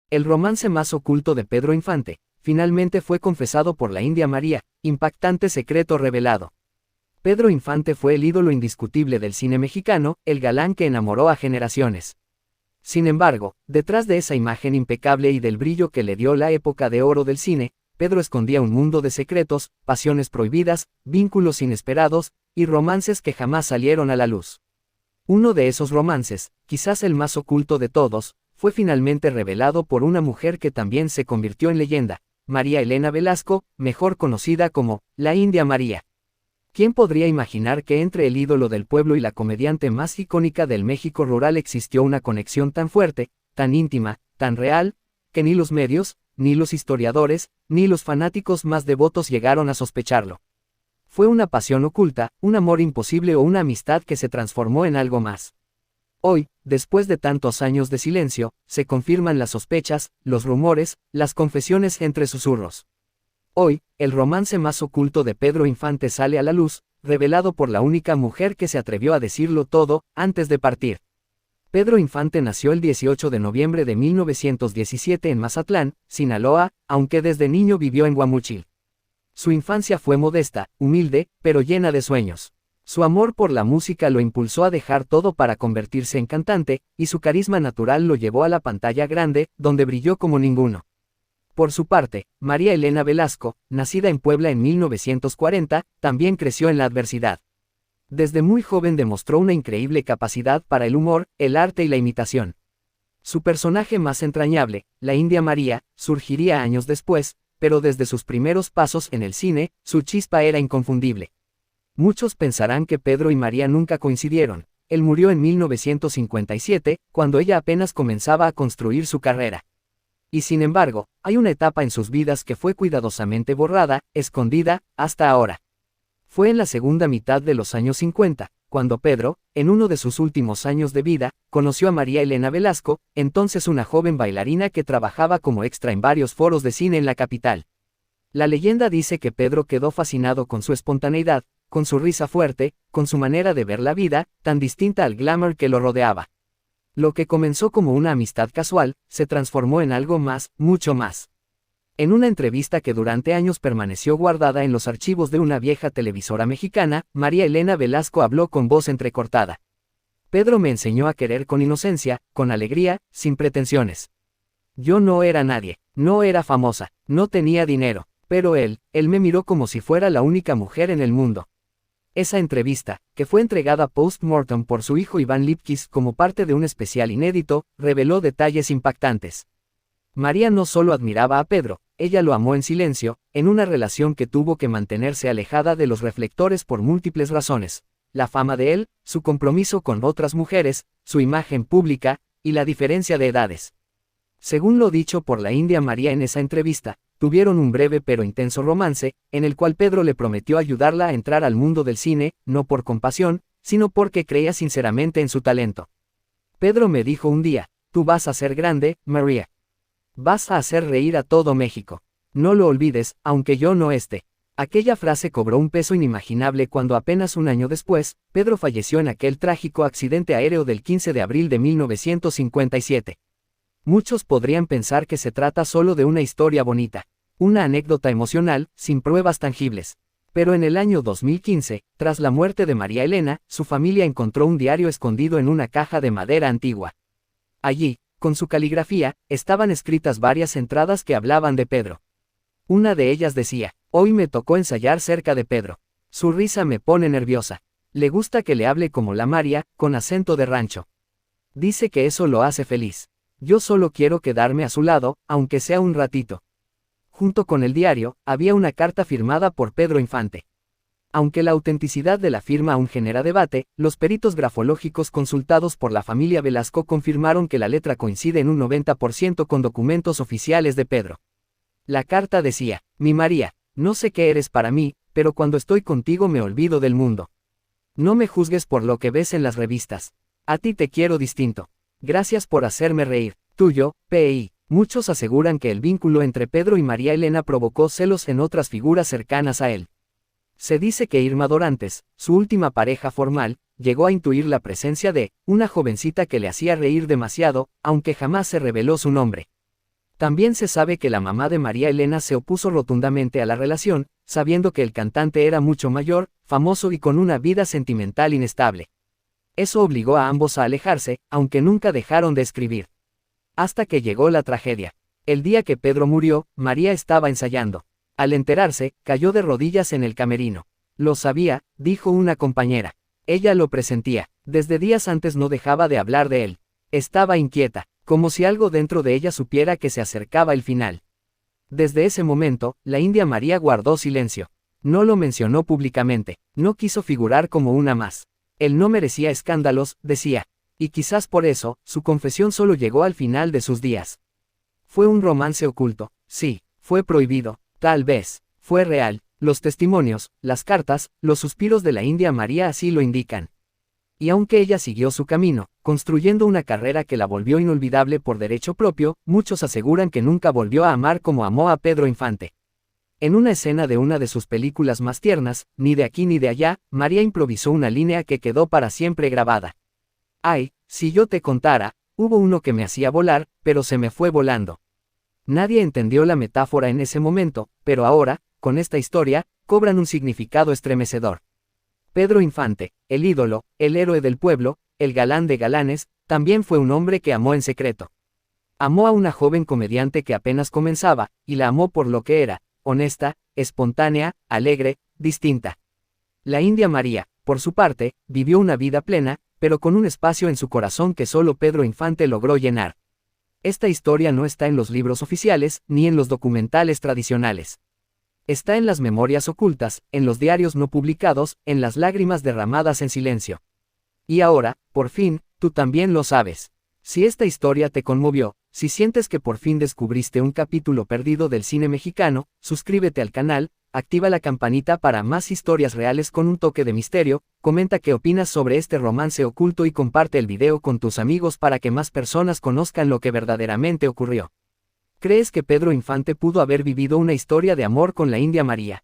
El romance más oculto de Pedro Infante, finalmente fue confesado por la India María, impactante secreto revelado. Pedro Infante fue el ídolo indiscutible del cine mexicano, el galán que enamoró a generaciones. Sin embargo, detrás de esa imagen impecable y del brillo que le dio la época de oro del cine, Pedro escondía un mundo de secretos, pasiones prohibidas, vínculos inesperados, y romances que jamás salieron a la luz. Uno de esos romances, quizás el más oculto de todos, fue finalmente revelado por una mujer que también se convirtió en leyenda, María Elena Velasco, mejor conocida como la India María. ¿Quién podría imaginar que entre el ídolo del pueblo y la comediante más icónica del México rural existió una conexión tan fuerte, tan íntima, tan real, que ni los medios, ni los historiadores, ni los fanáticos más devotos llegaron a sospecharlo? ¿Fue una pasión oculta, un amor imposible o una amistad que se transformó en algo más? Hoy, después de tantos años de silencio, se confirman las sospechas, los rumores, las confesiones entre susurros. Hoy, el romance más oculto de Pedro Infante sale a la luz, revelado por la única mujer que se atrevió a decirlo todo, antes de partir. Pedro Infante nació el 18 de noviembre de 1917 en Mazatlán, Sinaloa, aunque desde niño vivió en Guamúchil. Su infancia fue modesta, humilde, pero llena de sueños. Su amor por la música lo impulsó a dejar todo para convertirse en cantante, y su carisma natural lo llevó a la pantalla grande, donde brilló como ninguno. Por su parte, María Elena Velasco, nacida en Puebla en 1940, también creció en la adversidad. Desde muy joven demostró una increíble capacidad para el humor, el arte y la imitación. Su personaje más entrañable, la India María, surgiría años después, pero desde sus primeros pasos en el cine, su chispa era inconfundible. Muchos pensarán que Pedro y María nunca coincidieron. Él murió en 1957, cuando ella apenas comenzaba a construir su carrera. Y sin embargo, hay una etapa en sus vidas que fue cuidadosamente borrada, escondida, hasta ahora. Fue en la segunda mitad de los años 50, cuando Pedro, en uno de sus últimos años de vida, conoció a María Elena Velasco, entonces una joven bailarina que trabajaba como extra en varios foros de cine en la capital. La leyenda dice que Pedro quedó fascinado con su espontaneidad, con su risa fuerte, con su manera de ver la vida, tan distinta al glamour que lo rodeaba. Lo que comenzó como una amistad casual, se transformó en algo más, mucho más. En una entrevista que durante años permaneció guardada en los archivos de una vieja televisora mexicana, María Elena Velasco habló con voz entrecortada. Pedro me enseñó a querer con inocencia, con alegría, sin pretensiones. Yo no era nadie, no era famosa, no tenía dinero, pero él me miró como si fuera la única mujer en el mundo. Esa entrevista, que fue entregada post-mortem por su hijo Iván Lipkiss como parte de un especial inédito, reveló detalles impactantes. María no solo admiraba a Pedro, ella lo amó en silencio, en una relación que tuvo que mantenerse alejada de los reflectores por múltiples razones: la fama de él, su compromiso con otras mujeres, su imagen pública, y la diferencia de edades. Según lo dicho por la India María en esa entrevista, tuvieron un breve pero intenso romance, en el cual Pedro le prometió ayudarla a entrar al mundo del cine, no por compasión, sino porque creía sinceramente en su talento. Pedro me dijo un día: tú vas a ser grande, María. Vas a hacer reír a todo México. No lo olvides, aunque yo no esté. Aquella frase cobró un peso inimaginable cuando apenas un año después, Pedro falleció en aquel trágico accidente aéreo del 15 de abril de 1957. Muchos podrían pensar que se trata solo de una historia bonita, una anécdota emocional, sin pruebas tangibles. Pero en el año 2015, tras la muerte de María Elena, su familia encontró un diario escondido en una caja de madera antigua. Allí, con su caligrafía, estaban escritas varias entradas que hablaban de Pedro. Una de ellas decía: hoy me tocó ensayar cerca de Pedro. Su risa me pone nerviosa. Le gusta que le hable como la María, con acento de rancho. Dice que eso lo hace feliz. Yo solo quiero quedarme a su lado, aunque sea un ratito. Junto con el diario, había una carta firmada por Pedro Infante. Aunque la autenticidad de la firma aún genera debate, los peritos grafológicos consultados por la familia Velasco confirmaron que la letra coincide en un 90% con documentos oficiales de Pedro. La carta decía: mi María, no sé qué eres para mí, pero cuando estoy contigo me olvido del mundo. No me juzgues por lo que ves en las revistas. A ti te quiero distinto. Gracias por hacerme reír. Tuyo, P.I. Muchos aseguran que el vínculo entre Pedro y María Elena provocó celos en otras figuras cercanas a él. Se dice que Irma Dorantes, su última pareja formal, llegó a intuir la presencia de una jovencita que le hacía reír demasiado, aunque jamás se reveló su nombre. También se sabe que la mamá de María Elena se opuso rotundamente a la relación, sabiendo que el cantante era mucho mayor, famoso y con una vida sentimental inestable. Eso obligó a ambos a alejarse, aunque nunca dejaron de escribir. Hasta que llegó la tragedia. El día que Pedro murió, María estaba ensayando. Al enterarse, cayó de rodillas en el camerino. Lo sabía, dijo una compañera. Ella lo presentía. Desde días antes no dejaba de hablar de él. Estaba inquieta, como si algo dentro de ella supiera que se acercaba el final. Desde ese momento, la India María guardó silencio. No lo mencionó públicamente, no quiso figurar como una más. Él no merecía escándalos, decía. Y quizás por eso, su confesión solo llegó al final de sus días. Fue un romance oculto, sí, fue prohibido, tal vez, fue real, los testimonios, las cartas, los suspiros de la India María así lo indican. Y aunque ella siguió su camino, construyendo una carrera que la volvió inolvidable por derecho propio, muchos aseguran que nunca volvió a amar como amó a Pedro Infante. En una escena de una de sus películas más tiernas, Ni de aquí ni de allá, María improvisó una línea que quedó para siempre grabada. Ay, si yo te contara, hubo uno que me hacía volar, pero se me fue volando. Nadie entendió la metáfora en ese momento, pero ahora, con esta historia, cobran un significado estremecedor. Pedro Infante, el ídolo, el héroe del pueblo, el galán de galanes, también fue un hombre que amó en secreto. Amó a una joven comediante que apenas comenzaba, y la amó por lo que era, honesta, espontánea, alegre, distinta. La India María, por su parte, vivió una vida plena, pero con un espacio en su corazón que solo Pedro Infante logró llenar. Esta historia no está en los libros oficiales, ni en los documentales tradicionales. Está en las memorias ocultas, en los diarios no publicados, en las lágrimas derramadas en silencio. Y ahora, por fin, tú también lo sabes. Si esta historia te conmovió, si sientes que por fin descubriste un capítulo perdido del cine mexicano, suscríbete al canal, activa la campanita para más historias reales con un toque de misterio, comenta qué opinas sobre este romance oculto y comparte el video con tus amigos para que más personas conozcan lo que verdaderamente ocurrió. ¿Crees que Pedro Infante pudo haber vivido una historia de amor con la India María?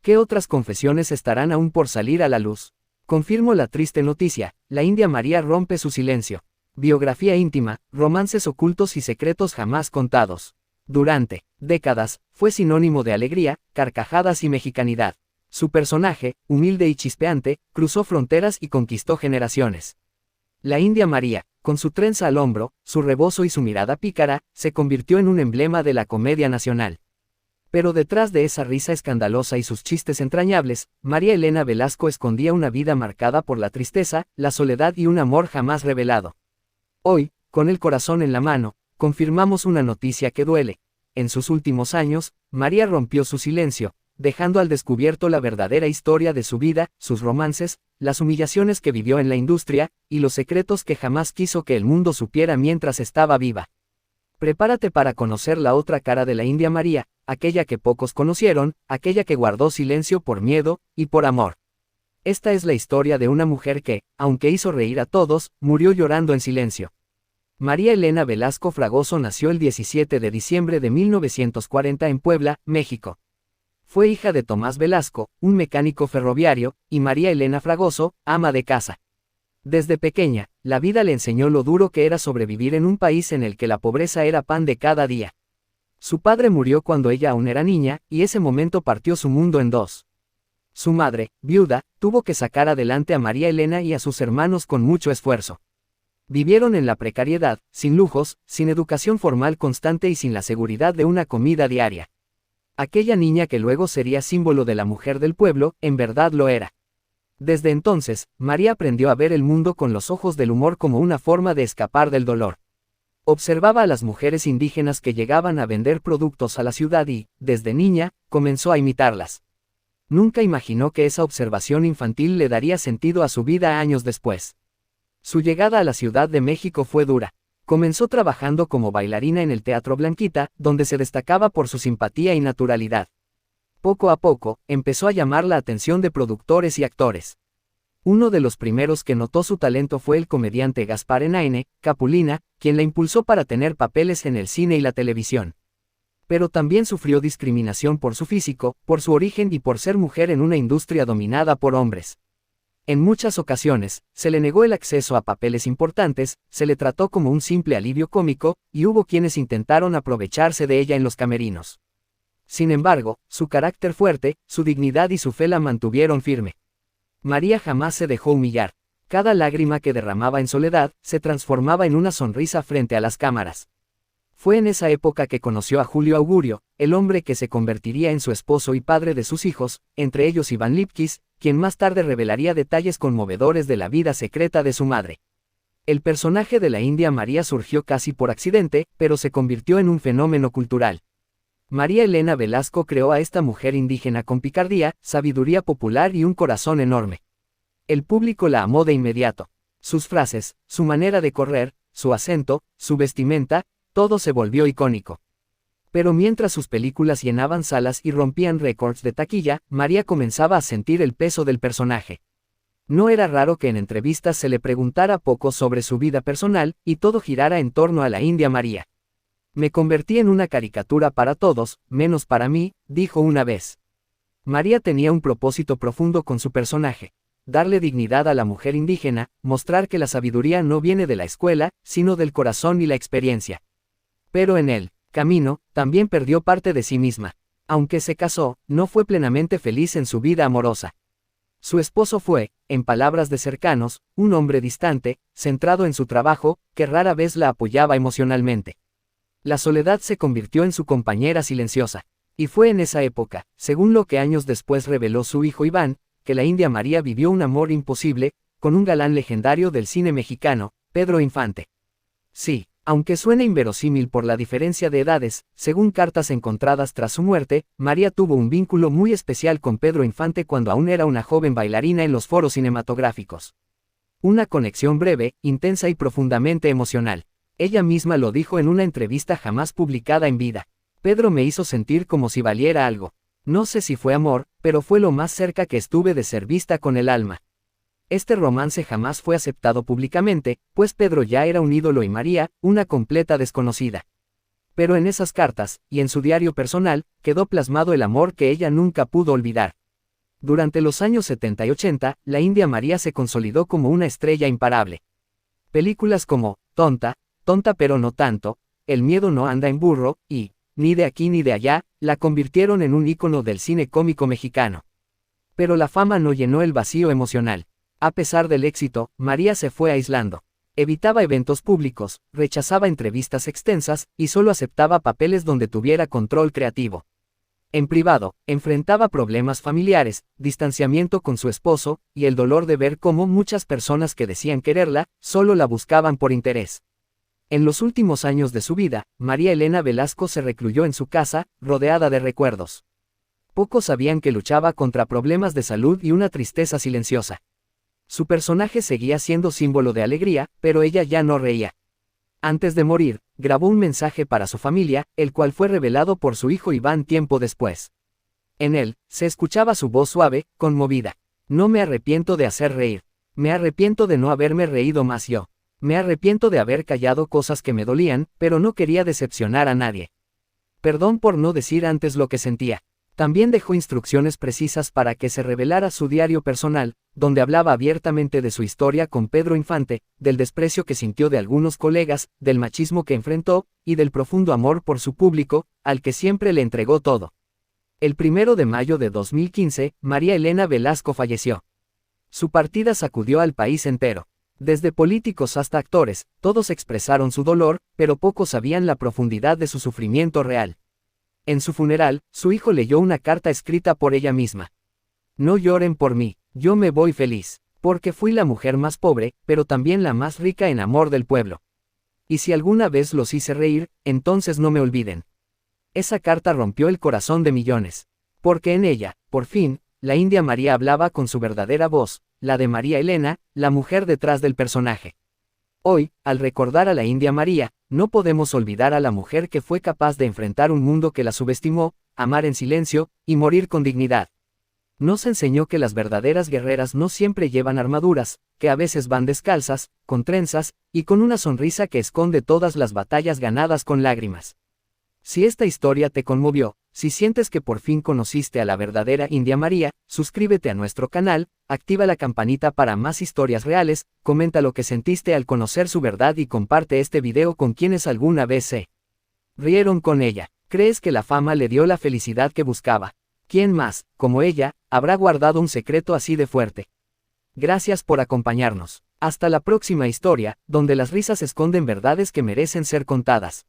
¿Qué otras confesiones estarán aún por salir a la luz? Confirmo la triste noticia, la India María rompe su silencio. Biografía íntima, romances ocultos y secretos jamás contados. Durante décadas, fue sinónimo de alegría, carcajadas y mexicanidad. Su personaje, humilde y chispeante, cruzó fronteras y conquistó generaciones. La India María, con su trenza al hombro, su rebozo y su mirada pícara, se convirtió en un emblema de la comedia nacional. Pero detrás de esa risa escandalosa y sus chistes entrañables, María Elena Velasco escondía una vida marcada por la tristeza, la soledad y un amor jamás revelado. Hoy, con el corazón en la mano, confirmamos una noticia que duele. En sus últimos años, María rompió su silencio, dejando al descubierto la verdadera historia de su vida, sus romances, las humillaciones que vivió en la industria, y los secretos que jamás quiso que el mundo supiera mientras estaba viva. Prepárate para conocer la otra cara de la India María, aquella que pocos conocieron, aquella que guardó silencio por miedo, y por amor. Esta es la historia de una mujer que, aunque hizo reír a todos, murió llorando en silencio. María Elena Velasco Fragoso nació el 17 de diciembre de 1940 en Puebla, México. Fue hija de Tomás Velasco, un mecánico ferroviario, y María Elena Fragoso, ama de casa. Desde pequeña, la vida le enseñó lo duro que era sobrevivir en un país en el que la pobreza era pan de cada día. Su padre murió cuando ella aún era niña, y ese momento partió su mundo en dos. Su madre, viuda, tuvo que sacar adelante a María Elena y a sus hermanos con mucho esfuerzo. Vivieron en la precariedad, sin lujos, sin educación formal constante y sin la seguridad de una comida diaria. Aquella niña que luego sería símbolo de la mujer del pueblo, en verdad lo era. Desde entonces, María aprendió a ver el mundo con los ojos del humor como una forma de escapar del dolor. Observaba a las mujeres indígenas que llegaban a vender productos a la ciudad y, desde niña, comenzó a imitarlas. Nunca imaginó que esa observación infantil le daría sentido a su vida años después. Su llegada a la Ciudad de México fue dura. Comenzó trabajando como bailarina en el Teatro Blanquita, donde se destacaba por su simpatía y naturalidad. Poco a poco, empezó a llamar la atención de productores y actores. Uno de los primeros que notó su talento fue el comediante Gaspar Enaine, Capulina, quien la impulsó para tener papeles en el cine y la televisión. Pero también sufrió discriminación por su físico, por su origen y por ser mujer en una industria dominada por hombres. En muchas ocasiones, se le negó el acceso a papeles importantes, se le trató como un simple alivio cómico, y hubo quienes intentaron aprovecharse de ella en los camerinos. Sin embargo, su carácter fuerte, su dignidad y su fe la mantuvieron firme. María jamás se dejó humillar. Cada lágrima que derramaba en soledad, se transformaba en una sonrisa frente a las cámaras. Fue en esa época que conoció a Julio Augurio, el hombre que se convertiría en su esposo y padre de sus hijos, entre ellos Iván Lipkiss, quien más tarde revelaría detalles conmovedores de la vida secreta de su madre. El personaje de la India María surgió casi por accidente, pero se convirtió en un fenómeno cultural. María Elena Velasco creó a esta mujer indígena con picardía, sabiduría popular y un corazón enorme. El público la amó de inmediato. Sus frases, su manera de correr, su acento, su vestimenta, todo se volvió icónico. Pero mientras sus películas llenaban salas y rompían récords de taquilla, María comenzaba a sentir el peso del personaje. No era raro que en entrevistas se le preguntara poco sobre su vida personal, y todo girara en torno a la India María. Me convertí en una caricatura para todos, menos para mí, dijo una vez. María tenía un propósito profundo con su personaje: darle dignidad a la mujer indígena, mostrar que la sabiduría no viene de la escuela, sino del corazón y la experiencia. Pero en el camino, también perdió parte de sí misma. Aunque se casó, no fue plenamente feliz en su vida amorosa. Su esposo fue, en palabras de cercanos, un hombre distante, centrado en su trabajo, que rara vez la apoyaba emocionalmente. La soledad se convirtió en su compañera silenciosa. Y fue en esa época, según lo que años después reveló su hijo Iván, que la India María vivió un amor imposible, con un galán legendario del cine mexicano, Pedro Infante. Sí, aunque suena inverosímil por la diferencia de edades, según cartas encontradas tras su muerte, María tuvo un vínculo muy especial con Pedro Infante cuando aún era una joven bailarina en los foros cinematográficos. Una conexión breve, intensa y profundamente emocional. Ella misma lo dijo en una entrevista jamás publicada en vida. Pedro me hizo sentir como si valiera algo. No sé si fue amor, pero fue lo más cerca que estuve de ser vista con el alma. Este romance jamás fue aceptado públicamente, pues Pedro ya era un ídolo y María, una completa desconocida. Pero en esas cartas, y en su diario personal, quedó plasmado el amor que ella nunca pudo olvidar. Durante los años 70 y 80, la India María se consolidó como una estrella imparable. Películas como Tonta, Tonta pero no tanto, El miedo no anda en burro, y Ni de aquí ni de allá, la convirtieron en un ícono del cine cómico mexicano. Pero la fama no llenó el vacío emocional. A pesar del éxito, María se fue aislando. Evitaba eventos públicos, rechazaba entrevistas extensas, y solo aceptaba papeles donde tuviera control creativo. En privado, enfrentaba problemas familiares, distanciamiento con su esposo, y el dolor de ver cómo muchas personas que decían quererla, solo la buscaban por interés. En los últimos años de su vida, María Elena Velasco se recluyó en su casa, rodeada de recuerdos. Pocos sabían que luchaba contra problemas de salud y una tristeza silenciosa. Su personaje seguía siendo símbolo de alegría, pero ella ya no reía. Antes de morir, grabó un mensaje para su familia, el cual fue revelado por su hijo Iván tiempo después. En él, se escuchaba su voz suave, conmovida. No me arrepiento de hacer reír. Me arrepiento de no haberme reído más yo. Me arrepiento de haber callado cosas que me dolían, pero no quería decepcionar a nadie. Perdón por no decir antes lo que sentía. También dejó instrucciones precisas para que se revelara su diario personal, donde hablaba abiertamente de su historia con Pedro Infante, del desprecio que sintió de algunos colegas, del machismo que enfrentó, y del profundo amor por su público, al que siempre le entregó todo. El 1 de mayo de 2015, María Elena Velasco falleció. Su partida sacudió al país entero. Desde políticos hasta actores, todos expresaron su dolor, pero pocos sabían la profundidad de su sufrimiento real. En su funeral, su hijo leyó una carta escrita por ella misma. No lloren por mí, yo me voy feliz, porque fui la mujer más pobre, pero también la más rica en amor del pueblo. Y si alguna vez los hice reír, entonces no me olviden. Esa carta rompió el corazón de millones. Porque en ella, por fin, la India María hablaba con su verdadera voz, la de María Elena, la mujer detrás del personaje. Hoy, al recordar a la India María, no podemos olvidar a la mujer que fue capaz de enfrentar un mundo que la subestimó, amar en silencio, y morir con dignidad. Nos enseñó que las verdaderas guerreras no siempre llevan armaduras, que a veces van descalzas, con trenzas, y con una sonrisa que esconde todas las batallas ganadas con lágrimas. Si esta historia te conmovió, Si sientes que por fin conociste a la verdadera India María, suscríbete a nuestro canal, activa la campanita para más historias reales, comenta lo que sentiste al conocer su verdad y comparte este video con quienes alguna vez se rieron con ella. ¿Crees que la fama le dio la felicidad que buscaba? ¿Quién más, como ella, habrá guardado un secreto así de fuerte? Gracias por acompañarnos. Hasta la próxima historia, donde las risas esconden verdades que merecen ser contadas.